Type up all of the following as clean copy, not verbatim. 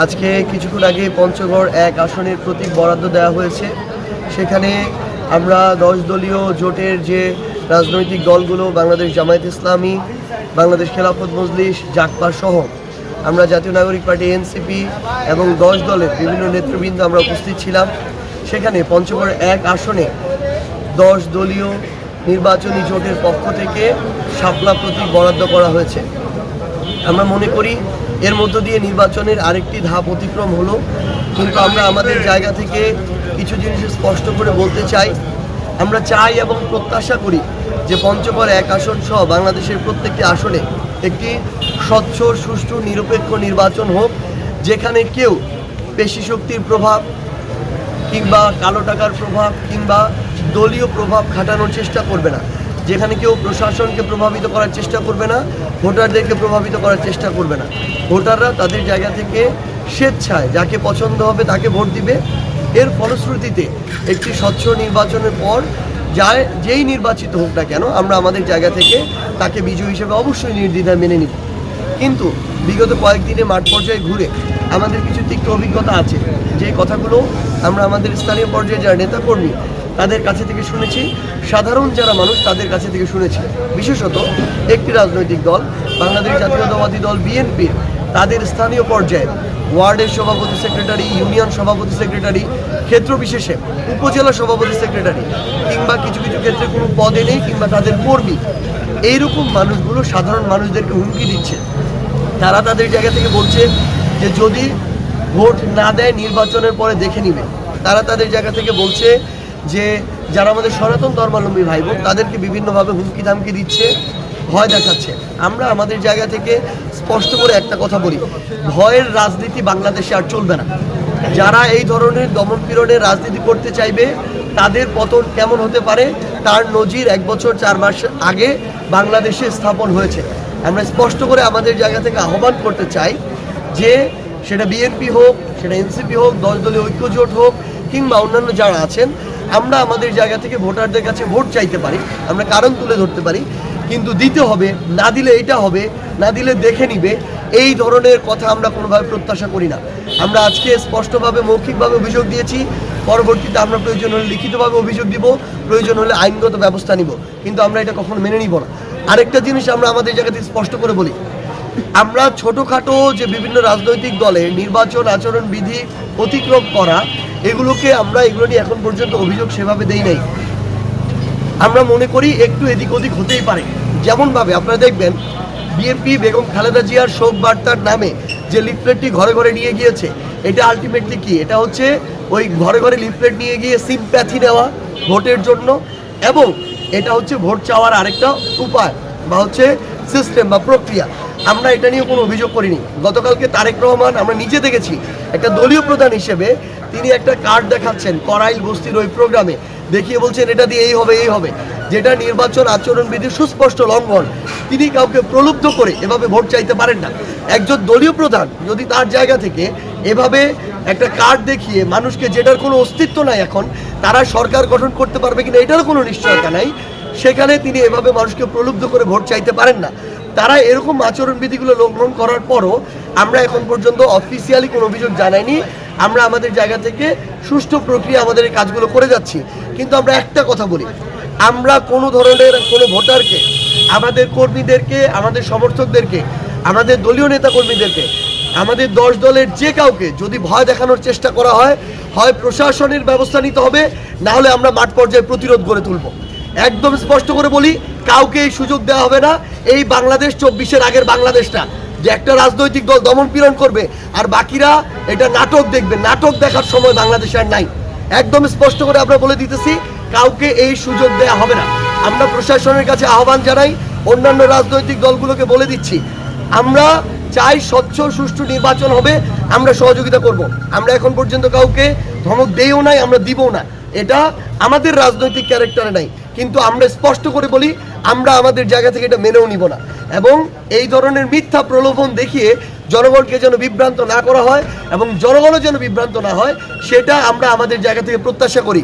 আজকে কিছুক্ষণ আগে পঞ্চগড় 1 আসনের প্রতীক বরাদ্দ দেওয়া হয়েছে। সেখানে আমরা 10 দলীয় জোটের যে রাজনৈতিক দলগুলো বাংলাদেশ জামায়াত ইসলামী, বাংলাদেশ খেলাফত মজলিস, জাকপা সহ আমরা জাতীয় নাগরিক পার্টি এনসিপি এবং 10 দলের বিভিন্ন নেতৃবৃন্দ আমরা উপস্থিত ছিলাম। সেখানে পঞ্চগড় 1 আসনে 10 দলীয় নির্বাচনী জোটের পক্ষ থেকে শাপলা প্রতীক বরাদ্দ করা হয়েছে। আমরা মনে করি এর মধ্য দিয়ে নির্বাচনের আরেকটি ধাপ অতিক্রম হলো, কিন্তু আমরা আমাদের জায়গা থেকে কিছু জিনিস স্পষ্ট করে বলতে চাই। আমরা চাই এবং প্রত্যাশা করি যে পঞ্চগড় 1 আসন সহ বাংলাদেশের প্রত্যেকটি আসনে একটি স্বচ্ছ, সুষ্ঠু, নিরপেক্ষ নির্বাচন হোক, যেখানে কেউ পেশি শক্তির প্রভাব কিংবা কালো টাকার প্রভাব কিংবা দলীয় প্রভাব খাটানোর চেষ্টা করবে না, যেখানে কেউ প্রশাসনকে প্রভাবিত করার চেষ্টা করবে না, ভোটারদেরকে প্রভাবিত করার চেষ্টা করবে না। ভোটাররা তাদের জায়গা থেকে স্বেচ্ছায় যাকে পছন্দ হবে তাকে ভোট দিবে। এর ফলশ্রুতিতে একটি স্বচ্ছ নির্বাচনের পর যেই নির্বাচিত হোক না কেন, আমরা আমাদের জায়গা থেকে তাকে বিজয়ী হিসেবে অবশ্যই নির্দ্বিধায় মেনে নিব। কিন্তু বিগত কয়েকদিনে মাঠ পর্যায়ে ঘুরে আমাদের কিছু তিক্ত অভিজ্ঞতা আছে, যে কথাগুলো আমরা আমাদের স্থানীয় পর্যায়ে যারা নেতাকর্মী তাদের কাছে থেকে শুনেছি, সাধারণ যারা মানুষ তাদের কাছে থেকে শুনেছি। বিশেষত একটি রাজনৈতিক দল, বাংলাদেশ জাতীয়তাবাদী দল বিএনপির, তাদের স্থানীয় পর্যায়ে ওয়ার্ডের সভাপতি সেক্রেটারি, ইউনিয়ন সভাপতি সেক্রেটারি, ক্ষেত্র বিশেষে উপজেলা সভাপতি সেক্রেটারি কিংবা কিছু কিছু ক্ষেত্রে কোনো পদে নেই কিংবা তাদের কর্মী, এইরকম মানুষগুলো সাধারণ মানুষদেরকে হুমকি দিচ্ছে। তারা তাদের জায়গা থেকে বলছে যে যদি ভোট না দেয় নির্বাচনের পরে দেখে নিবে। তারা তাদের জায়গা থেকে বলছে যে যারা আমাদের সনাতন ধর্মাবলম্বী ভাই বোন তাদেরকে বিভিন্নভাবে হুমকি ধামকি দিচ্ছে, ভয় দেখাচ্ছে। আমরা আমাদের জায়গা থেকে স্পষ্ট করে একটা কথা বলি, ভয়ের রাজনীতি বাংলাদেশে আর চলবে না। যারা এই ধরনের দমনপীড়নের রাজনীতি করতে চাইবে তাদের পতন কেমন হতে পারে তার নজির 1 বছর 4 মাস আগে বাংলাদেশে স্থাপন হয়েছে। আমরা স্পষ্ট করে আমাদের জায়গা থেকে আহ্বান করতে চাই যে সেটা বিএনপি হোক, সেটা এনসিপি হোক, 10 দলীয় ঐক্যজোট হোক কিংবা অন্যান্য যারা আছেন, আমরা আমাদের জায়গা থেকে ভোটারদের কাছে ভোট চাইতে পারি, আমরা কারণ তুলে ধরতে পারি, কিন্তু দিতে হবে, না দিলে এটা হবে, না দিলে দেখে নিবে, এই ধরনের কথা আমরা কোনোভাবে প্রত্যাশা করি না। আমরা আজকে স্পষ্টভাবে মৌখিকভাবে অভিযোগ দিয়েছি, পরবর্তীতে আমরা প্রয়োজন হলে লিখিতভাবে অভিযোগ দিব, প্রয়োজন হলে আইনগত ব্যবস্থা নিব, কিন্তু আমরা এটা কখনো মেনে নিব না। আরেকটা জিনিস আমরা আমাদের জায়গা থেকে স্পষ্ট করে বলি, আমরা ছোটোখাটো যে বিভিন্ন রাজনৈতিক দলের নির্বাচন আচরণ বিধি অতিক্রম করা, এগুলো নিয়ে এখন পর্যন্ত অভিযোগ সেভাবে দেই নাই। আমরা মনে করি একটু এদিক ওদিক হতেই পারে। যেমনভাবে আপনারা দেখবেন বিএনপি বেগম খালেদা জিয়ার শোক বার্তার নামে যে লিফলেটটি ঘরে ঘরে নিয়ে গিয়েছে, এটা আলটিমেটলি কি? এটা হচ্ছে ওই ঘরে ঘরে লিফলেট নিয়ে গিয়ে সিম্প্যাথি নেওয়া ভোটের জন্য, এবং এটা হচ্ছে ভোট চাওয়ার আরেকটা উপায় বা হচ্ছে সিস্টেম বা প্রক্রিয়া। আমরা এটা নিয়ে কোনো অভিযোগ করিনি। গতকালকে তারেক রহমান আমরা নিজে দেখেছি একটা দলীয় প্রধান হিসেবে তিনি একটা কার্ড দেখাচ্ছেন করাইল বস্তির ওই প্রোগ্রামে, দেখিয়ে বলছেন এটা দিয়ে এই হবে, যেটা নির্বাচন আচরণবিধির সুস্পষ্ট লঙ্ঘন। তিনি কাউকে প্রলুব্ধ করে এভাবে ভোট চাইতে পারেন না। একজন দলীয় প্রধান যদি তার জায়গা থেকে এভাবে একটা কার্ড দেখিয়ে মানুষকে, যেটার কোনো অস্তিত্ব নাই এখন, তারা সরকার গঠন করতে পারবে কিনা এটারও কোনো নিশ্চয়তা নাই, সেখানে তিনি এভাবে মানুষকে প্রলুব্ধ করে ভোট চাইতে পারেন না। তারা এরকম আচরণবিধিগুলো লঙ্ঘন করার পরও আমরা এখন পর্যন্ত অফিসিয়ালি কোনো অভিযোগ জানাইনি। আমরা আমাদের জায়গা থেকে সুষ্ঠু প্রক্রিয়া আমাদের এই কাজগুলো করে যাচ্ছি। কিন্তু আমরা একটা কথা বলি, আমরা কোনো ধরনের কোনো ভোটারকে, আমাদের কর্মীদেরকে, আমাদের সমর্থকদেরকে, আমাদের দলীয় নেতা কর্মীদেরকে, আমাদের 10 দলের যে কাউকে যদি ভয় দেখানোর চেষ্টা করা হয়, হয় প্রশাসনের ব্যবস্থা নিতে হবে, না হলে আমরা মাঠ পর্যায়ে প্রতিরোধ গড়ে তুলব। একদম স্পষ্ট করে বলি, কাউকে এই সুযোগ দেওয়া হবে না। এই বাংলাদেশ 24-এর আগের বাংলাদেশটা, যে একটা রাজনৈতিক দল দমন পীড়ন করবে আর বাকিরা এটা নাটক দেখবে, নাটক দেখার সময় বাংলাদেশে আর নাই। একদম স্পষ্ট করে আমরা বলে দিতেছি, কাউকে এই সুযোগ দেওয়া হবে না। আমরা প্রশাসনের কাছে আহ্বান জানাই, অন্যান্য রাজনৈতিক দলগুলোকে বলে দিচ্ছি, আমরা চাই স্বচ্ছ সুষ্ঠু নির্বাচন হবে, আমরা সহযোগিতা করব। আমরা এখন পর্যন্ত কাউকে ধমক দেইও নাই, আমরা দিবও না, এটা আমাদের রাজনৈতিক ক্যারেক্টারে নাই। কিন্তু আমরা স্পষ্ট করে বলি, আমরা আমাদের জায়গা থেকে এটা মেনেও নিব না, এবং এই ধরনের মিথ্যা প্রলোভন দেখিয়ে জনগণকে যেন বিভ্রান্ত না করা হয় এবং জনগণও যেন বিভ্রান্ত না হয়, সেটা আমরা আমাদের জায়গা থেকে প্রত্যাশা করি।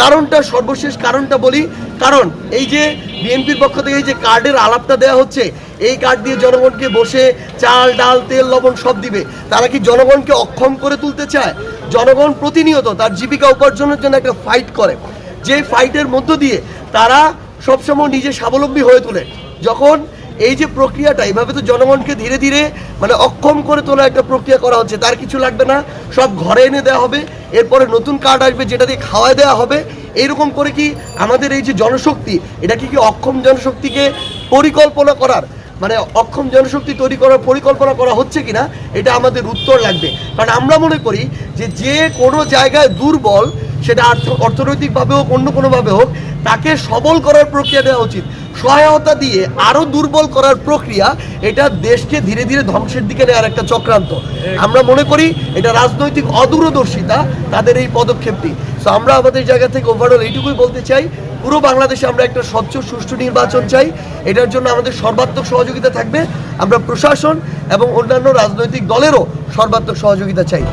কারণটা, সর্বশেষ কারণটা বলি, কারণ এই যে বিএনপির পক্ষ থেকে এই যে কার্ডের আলাপটা দেওয়া হচ্ছে, এই কার্ড দিয়ে জনগণকে বসে চাল ডাল তেল লবণ সব দিবে, তারা কি জনগণকে অক্ষম করে তুলতে চায়? জনগণ প্রতিনিয়ত তার জীবিকা উপার্জনের জন্য একটা ফাইট করে, যে ফাইটের মধ্য দিয়ে তারা সবসময় নিজে স্বাবলম্বী হয়ে তোলে। যখন এই যে প্রক্রিয়াটা এইভাবে তো জনগণকে ধীরে ধীরে মানে অক্ষম করে তোলা একটা প্রক্রিয়া করা হচ্ছে, তার কিছু লাগবে না, সব ঘরে এনে দেওয়া হবে, এরপরে নতুন কার্ড আসবে যেটা দিয়ে খাওয়ায় দেওয়া হবে। এইরকম করে কি আমাদের এই যে জনশক্তি, এটা কি অক্ষম জনশক্তিকে পরিকল্পনা করার মানে অক্ষম জনশক্তি তৈরি করার পরিকল্পনা করা হচ্ছে কিনা, এটা আমাদের উত্তর লাগবে। কারণ আমরা মনে করি যে কোনো জায়গায় দুর্বল, সেটা অর্থনৈতিকভাবে হোক অন্য কোনোভাবে হোক, তাকে সবল করার প্রক্রিয়া দেওয়া উচিত। সহায়তা দিয়ে আরও দুর্বল করার প্রক্রিয়া, এটা দেশকে ধীরে ধীরে ধ্বংসের দিকে নেওয়ার একটা চক্রান্ত। আমরা মনে করি এটা রাজনৈতিক অদূরদর্শিতা তাদের এই পদক্ষেপটি। সো আমরা আমাদের জায়গা থেকে ওভারঅল এইটুকুই বলতে চাই, পুরো বাংলাদেশে আমরা একটা স্বচ্ছ সুষ্ঠু নির্বাচন চাই। এটার জন্য আমাদের সর্বাত্মক সহযোগিতা থাকবে। আমরা প্রশাসন এবং অন্যান্য রাজনৈতিক দলেরও সর্বাত্মক সহযোগিতা চাই।